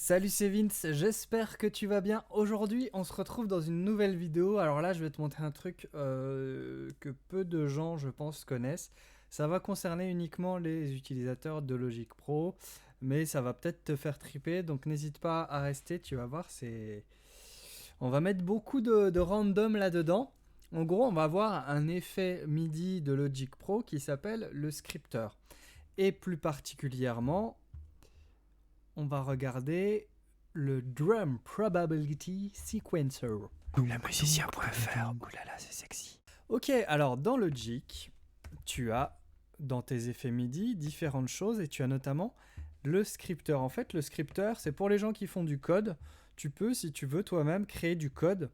Salut, c'est Vince, j'espère que tu vas bien. Aujourd'hui, on se retrouve dans une nouvelle vidéo. Alors là, je vais te montrer un truc que peu de gens, je pense, connaissent. Ça va concerner uniquement les utilisateurs de Logic Pro, mais ça va peut-être te faire triper, donc n'hésite pas à rester, tu vas voir, On va mettre beaucoup de random là-dedans. En gros, on va avoir un effet MIDI de Logic Pro qui s'appelle le scripter. Et plus particulièrement, on va regarder le Drum Probability Sequencer. Le musicien.fr, oulala, c'est sexy. Ok, alors dans Logic, tu as dans tes effets MIDI différentes choses et tu as notamment le scripter. En fait, le scripter, c'est pour les gens qui font du code. Tu peux, si tu veux, toi-même créer du code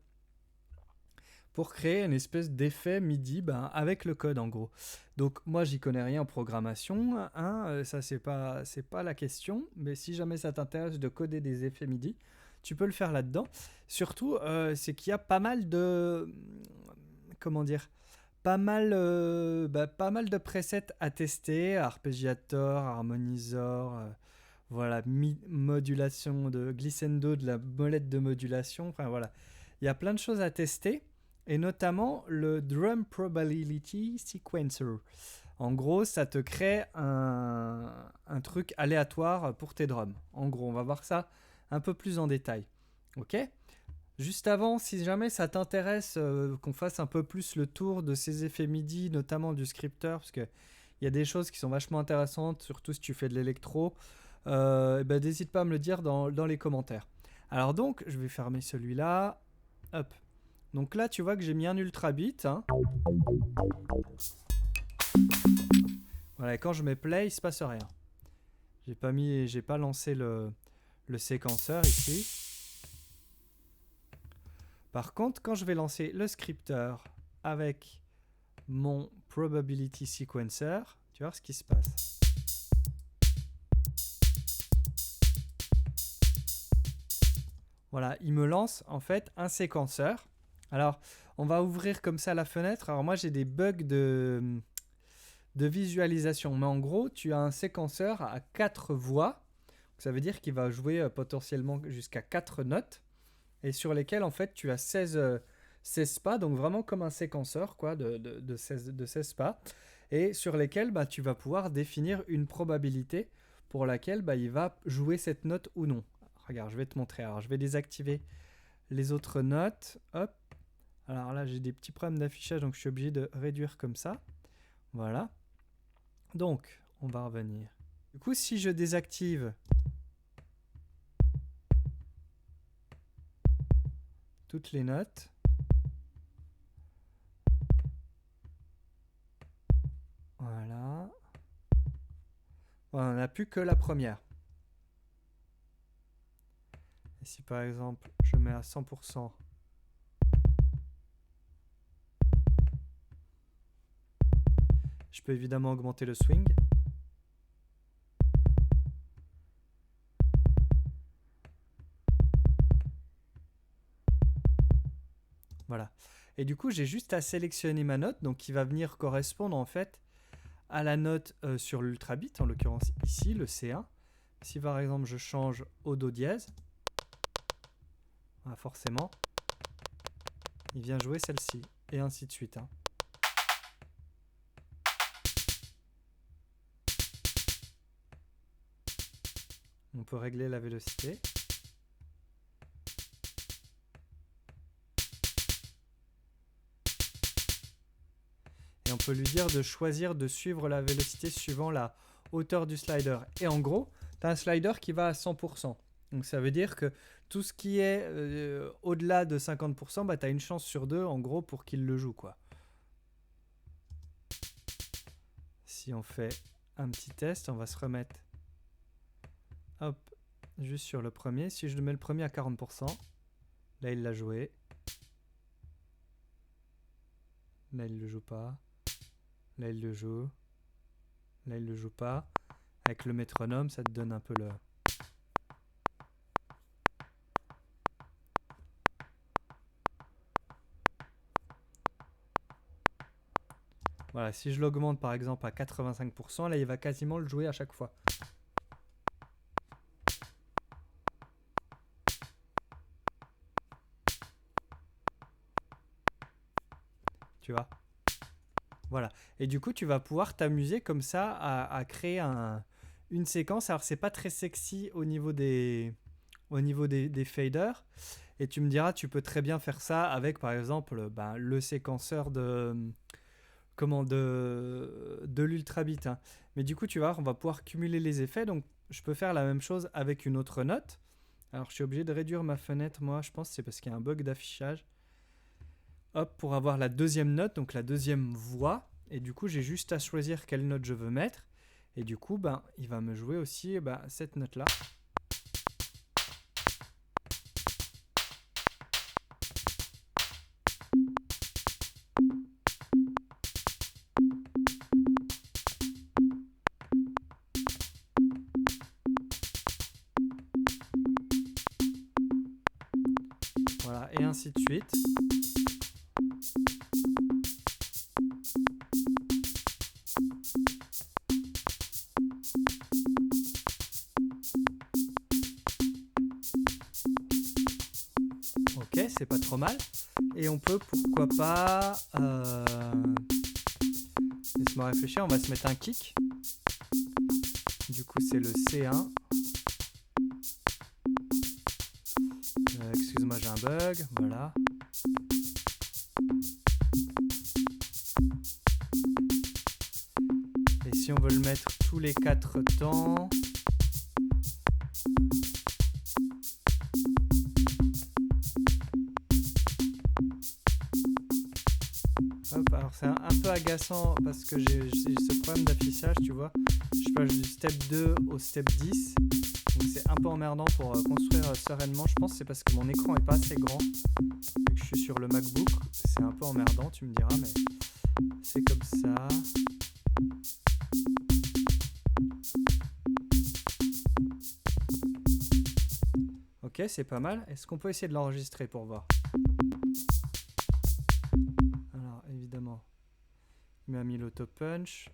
pour créer une espèce d'effet MIDI avec le code en gros. Donc moi j'y connais rien en programmation, ça c'est pas la question, mais si jamais ça t'intéresse de coder des effets MIDI, tu peux le faire là-dedans. Surtout c'est qu'il y a pas mal de comment dire pas mal de presets à tester, arpégiator, harmonisor, voilà, modulation de glissando, de la molette de modulation, enfin voilà. Il y a plein de choses à tester, et notamment le Drum Probability Sequencer. En gros, ça te crée un truc aléatoire pour tes drums. En gros, on va voir ça un peu plus en détail. Ok ? Juste avant, si jamais ça t'intéresse qu'on fasse un peu plus le tour de ces effets MIDI, notamment du scripter, parce qu'il y a des choses qui sont vachement intéressantes, surtout si tu fais de l'électro, n'hésite pas à me le dire dans les commentaires. Alors donc, je vais fermer celui-là. Hop. Donc là, tu vois que j'ai mis un ultra beat. Voilà, et quand je mets play, il se passe rien. J'ai pas lancé le séquenceur ici. Par contre, quand je vais lancer le scripter avec mon probability sequencer, tu vas voir ce qui se passe. Voilà, il me lance en fait un séquenceur. Alors, on va ouvrir comme ça la fenêtre. Alors moi, j'ai des bugs de visualisation. Mais en gros, tu as un séquenceur à 4 voix. Ça veut dire qu'il va jouer potentiellement jusqu'à 4 notes. Et sur lesquelles, en fait, tu as 16 pas. Donc vraiment comme un séquenceur quoi, de 16 pas. Et sur lesquels tu vas pouvoir définir une probabilité pour laquelle il va jouer cette note ou non. Regarde, je vais te montrer. Alors, je vais désactiver les autres notes. Hop. Alors là, j'ai des petits problèmes d'affichage, donc je suis obligé de réduire comme ça. Voilà. Donc, on va revenir. Du coup, si je désactive toutes les notes, voilà. Voilà, on n'a plus que la première. Et si par exemple, je mets à 100%, je peux évidemment augmenter le swing. Voilà. Et du coup, j'ai juste à sélectionner ma note, donc qui va venir correspondre en fait à la note sur l'ultra beat, en l'occurrence ici, le C1. Si par exemple je change au Do dièse, forcément, il vient jouer celle-ci, et ainsi de suite. On peut régler la vélocité. Et on peut lui dire de choisir de suivre la vélocité suivant la hauteur du slider. Et en gros, tu as un slider qui va à 100%. Donc ça veut dire que tout ce qui est au-delà de 50%, tu as une chance sur deux en gros pour qu'il le joue, quoi. Si on fait un petit test, on va se remettre hop, juste sur le premier. Si je mets le premier à 40%, là il l'a joué. Là il ne le joue pas. Là il le joue. Là il ne le joue pas. Avec le métronome, ça te donne un peu le... Voilà, si je l'augmente par exemple à 85%, là il va quasiment le jouer à chaque fois. tu vois. Voilà. Et du coup, tu vas pouvoir t'amuser comme ça à créer une séquence. Alors, c'est pas très sexy au niveau des faders. Et tu me diras, tu peux très bien faire ça avec, par exemple, le séquenceur de l'Ultrabit, hein. Mais du coup, tu vas voir, on va pouvoir cumuler les effets. Donc, je peux faire la même chose avec une autre note. Alors, je suis obligé de réduire ma fenêtre, moi. Je pense que c'est parce qu'il y a un bug d'affichage. Hop, pour avoir la deuxième note, donc la deuxième voix. Et du coup, j'ai juste à choisir quelle note je veux mettre. Et du coup, il va me jouer aussi cette note-là. Voilà, et ainsi de suite. Ok, c'est pas trop mal. Et on peut, pourquoi pas... Laisse-moi réfléchir, on va se mettre un kick. Du coup, c'est le C1. Excuse-moi, j'ai un bug. Voilà. Et si on veut le mettre tous les 4 temps... Hop, alors c'est un peu agaçant parce que j'ai ce problème d'affichage, tu vois. Je passe du step 2 au step 10. Donc c'est un peu emmerdant pour construire sereinement. Je pense que c'est parce que mon écran est pas assez grand. Vu que je suis sur le MacBook, c'est un peu emmerdant, tu me diras, mais c'est comme ça. Ok, c'est pas mal. Est-ce qu'on peut essayer de l'enregistrer pour voir? Alors, évidemment, il m'a mis l'auto-punch.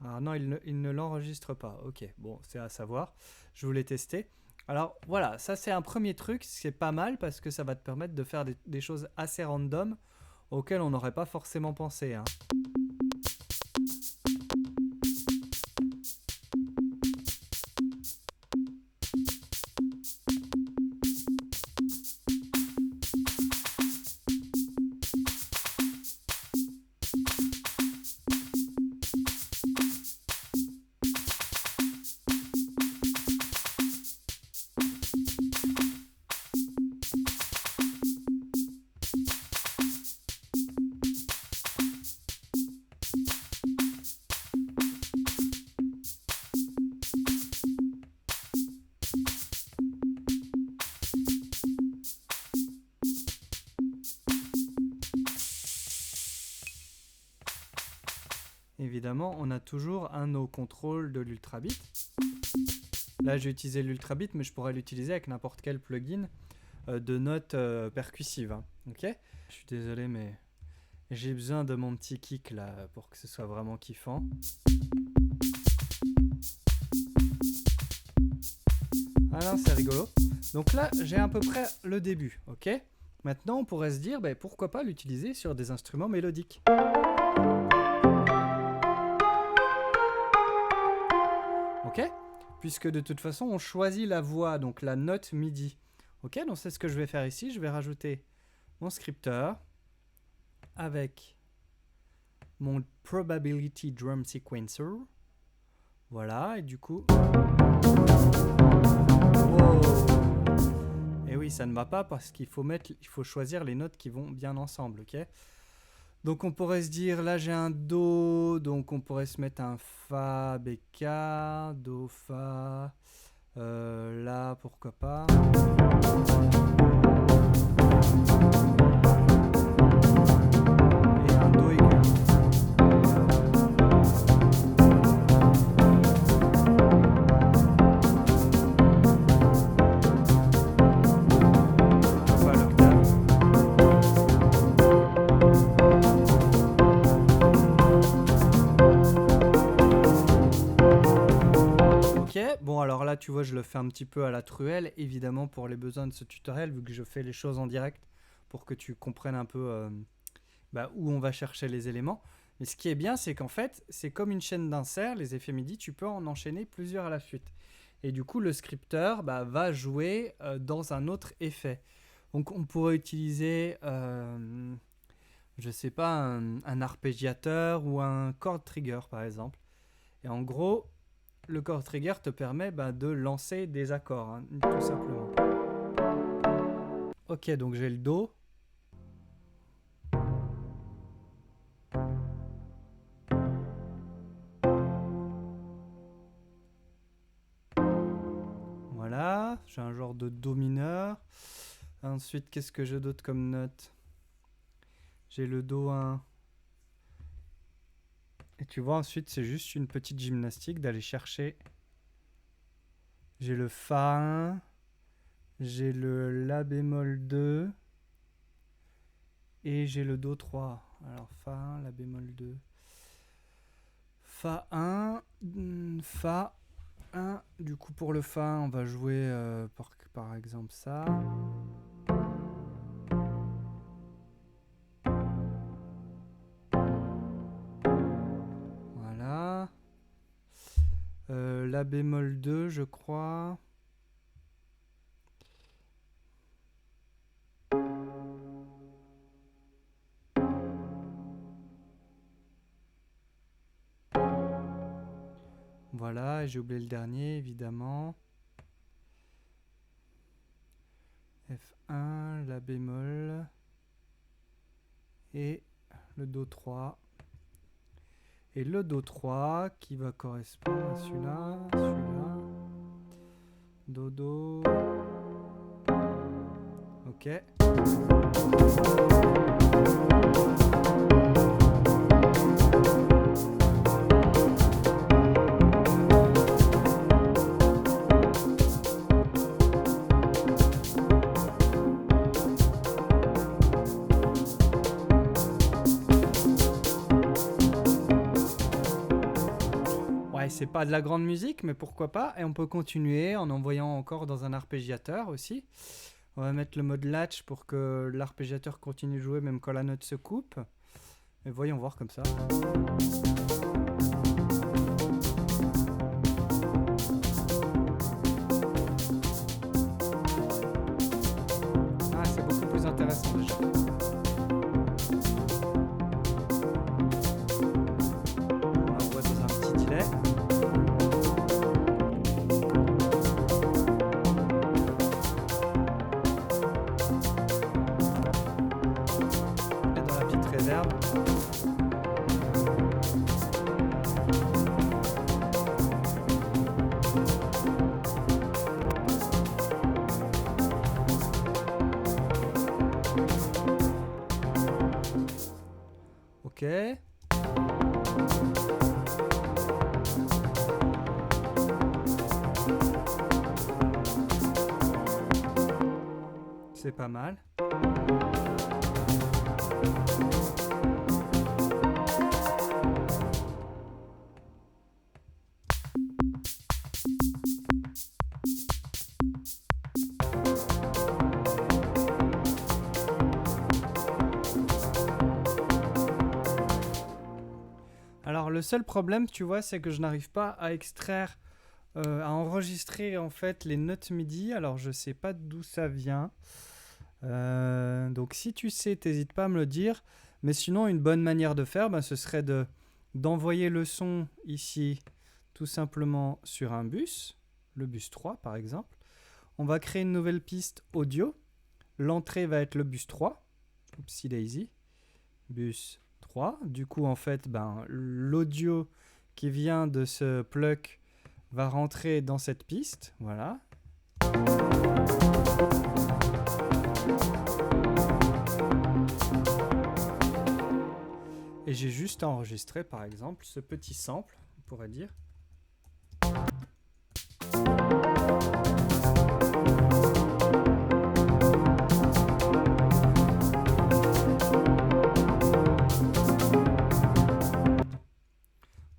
Alors non, il ne l'enregistre pas. Ok, bon, c'est à savoir. Je voulais tester. Alors voilà, ça c'est un premier truc. C'est pas mal parce que ça va te permettre de faire des choses assez random auxquelles on n'aurait pas forcément pensé, hein. Évidemment, on a toujours un no control de l'Ultrabit. Là, j'ai utilisé l'Ultrabit, mais je pourrais l'utiliser avec n'importe quel plugin de notes percussives, hein. Ok ? Je suis désolé, mais j'ai besoin de mon petit kick là pour que ce soit vraiment kiffant. Alors, c'est rigolo. Donc là, j'ai à peu près le début, ok ? Maintenant, on pourrait se dire, pourquoi pas l'utiliser sur des instruments mélodiques ? Ok ? Puisque de toute façon, on choisit la voix, donc la note MIDI. Ok ? Donc c'est ce que je vais faire ici. Je vais rajouter mon scripteur avec mon Probability Drum Sequencer. Voilà, et du coup... Wow. Et oui, ça ne va pas parce qu'il faut choisir les notes qui vont bien ensemble, ok ? Donc on pourrait se dire, là j'ai un Do, donc on pourrait se mettre un Fa, BK, Do, Fa, là pourquoi pas. Et un Do aigu. Fa l'octave. Bon, alors là, tu vois, je le fais un petit peu à la truelle, évidemment, pour les besoins de ce tutoriel, vu que je fais les choses en direct, pour que tu comprennes un peu où on va chercher les éléments. Mais ce qui est bien, c'est qu'en fait, c'est comme une chaîne d'insert, les effets MIDI, tu peux en enchaîner plusieurs à la suite. Et du coup, le scripteur va jouer dans un autre effet. Donc, on pourrait utiliser, je sais pas, un arpégiateur ou un chord trigger, par exemple. Et en gros, le chord trigger te permet de lancer des accords, hein, tout simplement. Ok, donc j'ai le Do. Voilà, j'ai un genre de Do mineur. Ensuite, qu'est-ce que j'ai d'autre comme note? J'ai le Do 1. Et tu vois, ensuite, c'est juste une petite gymnastique d'aller chercher. J'ai le Fa 1. J'ai le La bémol 2. Et j'ai le Do 3. Alors, Fa 1, La bémol 2. Fa 1, Fa 1. Du coup, pour le Fa 1, on va jouer par exemple ça. Voilà. La bémol 2, je crois. Voilà, et j'ai oublié le dernier, évidemment. F1, La bémol. Et le Do 3. Et le Do 3 qui va correspondre à celui-là, celui-là. Do, Do. Ok. Ouais, c'est pas de la grande musique, mais pourquoi pas. Et on peut continuer en envoyant encore dans un arpégiateur aussi. On va mettre le mode latch pour que l'arpégiateur continue de jouer même quand la note se coupe. Et voyons voir comme ça. Ah, c'est beaucoup plus intéressant déjà. On l'envoie dans un petit delay. Et dans la petite réverb. Ok. C'est pas mal. Alors le seul problème, tu vois, c'est que je n'arrive pas à extraire, à enregistrer en fait les notes MIDI. Alors je sais pas d'où ça vient. Donc si tu sais, t'hésites pas à me le dire. Mais sinon, une bonne manière de faire, ce serait d'envoyer le son ici, tout simplement sur un bus, le bus 3 par exemple. On va créer une nouvelle piste audio. L'entrée va être le bus 3. Oupsie daisy. Bus 3. Du coup, en fait, l'audio qui vient de ce plug va rentrer dans cette piste. Voilà. Et j'ai juste enregistré, par exemple, ce petit sample, on pourrait dire.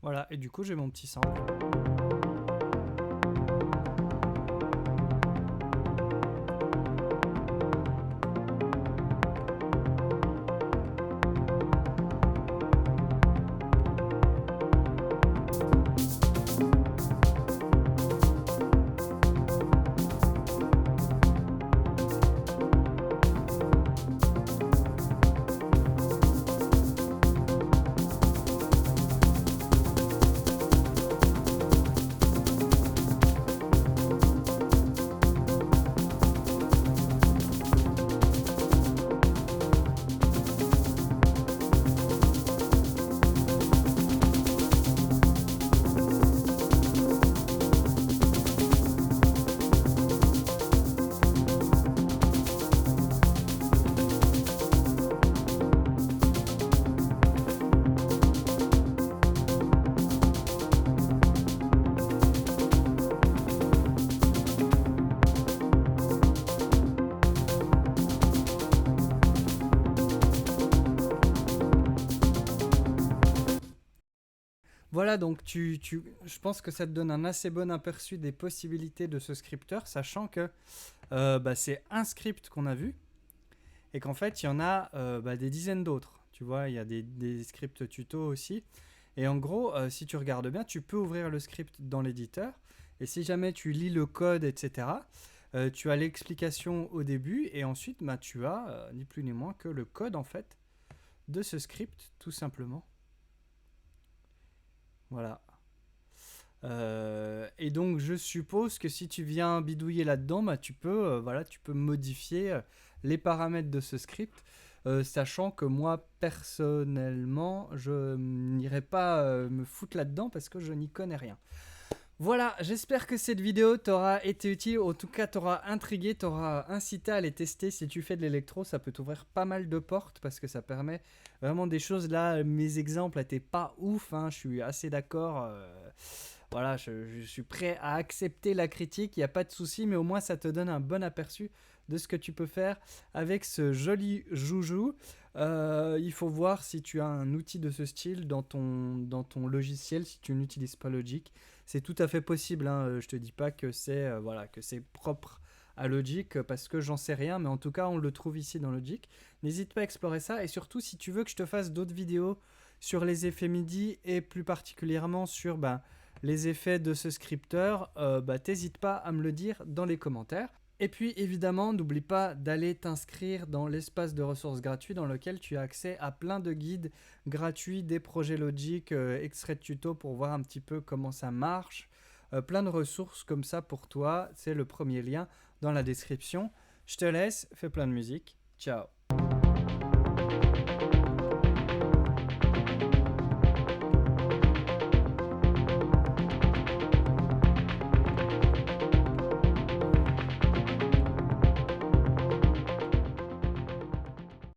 Voilà, et du coup, j'ai mon petit sample. Voilà, donc je pense que ça te donne un assez bon aperçu des possibilités de ce scripteur, sachant que c'est un script qu'on a vu et qu'en fait, il y en a des dizaines d'autres. Tu vois, il y a des scripts tuto aussi. Et en gros, si tu regardes bien, tu peux ouvrir le script dans l'éditeur. Et si jamais tu lis le code, etc., tu as l'explication au début. Et ensuite, tu as ni plus ni moins que le code, en fait, de ce script, tout simplement. Voilà. Et donc, je suppose que si tu viens bidouiller là-dedans, tu peux modifier les paramètres de ce script. Sachant que moi, personnellement, je n'irai pas me foutre là-dedans parce que je n'y connais rien. Voilà, j'espère que cette vidéo t'aura été utile, en tout cas t'aura intrigué, t'aura incité à aller tester. Si tu fais de l'électro, ça peut t'ouvrir pas mal de portes parce que ça permet vraiment des choses. Là, mes exemples n'étaient pas ouf, hein, je suis assez d'accord. Voilà, je suis prêt à accepter la critique, il n'y a pas de souci, mais au moins ça te donne un bon aperçu de ce que tu peux faire avec ce joli joujou. Il faut voir si tu as un outil de ce style dans ton logiciel, si tu n'utilises pas Logic. C'est tout à fait possible, hein. Je te dis pas que c'est que c'est propre à Logic parce que j'en sais rien, mais en tout cas on le trouve ici dans Logic. N'hésite pas à explorer ça, et surtout si tu veux que je te fasse d'autres vidéos sur les effets MIDI et plus particulièrement sur les effets de ce scripteur, t'hésites pas à me le dire dans les commentaires. Et puis évidemment, n'oublie pas d'aller t'inscrire dans l'espace de ressources gratuits dans lequel tu as accès à plein de guides gratuits, des projets Logic, extraits de tutos pour voir un petit peu comment ça marche. Plein de ressources comme ça pour toi, c'est le premier lien dans la description. Je te laisse, fais plein de musique, ciao.